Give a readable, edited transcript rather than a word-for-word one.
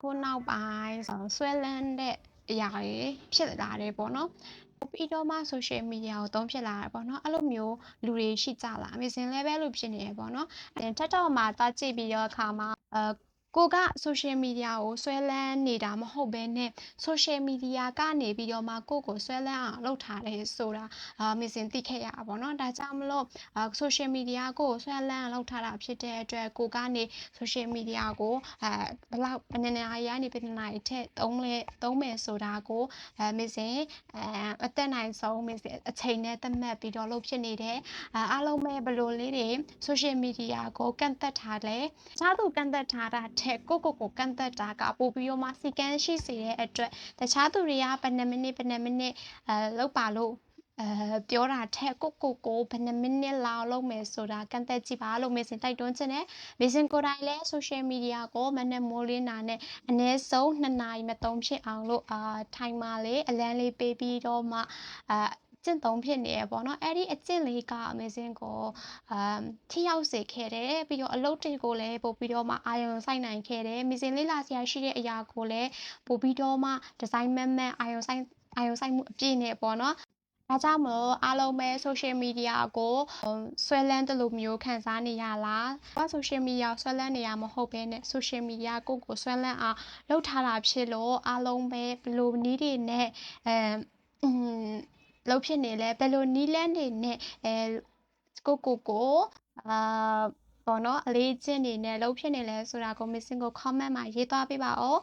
ခုနောက်ပိုင်းဆွဲလန်းတဲ့အရာတွေဖြစ်လာတယ်ပေါ့နော်ပြီးတော့မှ social media ကိုသုံးဖြစ်လာတယ်ပေါ့နော်အဲ့လိုမျိုးလူတွေရှိကြလားအမေစင်လည်းပဲလို့ဖြစ်နေရပေါ့နော်TikTok မှာသွားကြည့်ပြီးတော့အခါမှာကိုက social media ကိုဆွဲလန်းနေတာမဟုတ်ဘဲနဲ့ social media ကနေပြီးတော့မှကိုကိုဆွဲလန်းအောင်လုပ်ထားတယ်ဆိုတာမစင်သိခဲ့ရပါဘောเนาะဒါကြောင့်မလို့social media ကိုဆွဲလန်းအောင်လုပ်ထားတာဖြစ်တဲ့အတွက်ကိုကနေ social media ကိုဘလောက်ဘယ်နှစ်နာရီကနေဘယ်နှစ်နာရီထက်သုံးမယ်ဆိုတာကိုမစင်အသက်နိုင်ဆုံးမစင်အချိန်နဲ့သတ်မှတ်ပြီးတော့လုပ်ဖြစ်နေတယ်အားလုံးပဲဘလို့လေးတွေ social media ကိုကန့်သက်ထားတယ်။စားသူကန့်သက်ထားတာထက်ကိုကန့်သက်တာကပိုပြီးတော့မှစီကန်းရှိစေတဲ့အတွက်တခြားသူတွေကဘယ်နှမိနစ်လောက်ပါလို့ပြောတာထက်ကိုဘယ်နှမိနစ်လောက်လုပ်မယ်ဆိုတာကန့်သက်ကြည့်ပါလို့မစင်တိုက်တွန်းချင်တယ်။မစင်ကိုယ်တိုင်လည်း social media ကိုမနဲ့မိုးလင်းတာနဲ့အနည်းဆုံး2နာရီမသုံးဖြစ်အောင်လို့ထိုင်မာလေးအလန်းလေးပေးပြီးတော့မှကျင့်သုံးဖြစ်နေရပေါ့နော်အဲ့ဒီအကျင့်လေးကအမေစင်ကိုထိရောက်စေခဲ့တယ်ပြီးတော့အလုပ်တွေကိုလည်းပို့ပြီးတော့မှအာရုံစိုက်နိုင်ခဲ့တယ်မစင်လေးလာစရာရှိတဲ့အရာကိုလည်းပို့ပြီးတော့မှဒီဇိုင်းမန်အာရုံစိုက်မှုအပြည့်နဲ့ပေါ့နော်ဒါကြောင့်မလို့အားလုံးပဲ social media ကိုဆွဲလန်းတယ်လို့မျိုးခံစားနေရလား။ social media ဆွဲလန်းနေရမဟုတ်ဘဲနဲ့ social media ကိုဆွဲလန်းအောင်လုပ်ထားတာဖြစ်လို့အားလုံးပဲဘလိုနည်းတွေနဲ့လုပ်ဖြစ်နေလဲဘယ်လိုနီးလန်းတွေနဲ့ကိုပေါ့နော်အလေးချင်းတွေနဲ့လုပ်ဖြစ်နေလဲဆိုတာကို missing ကို comment မှာရေးသွားပေးပါဦး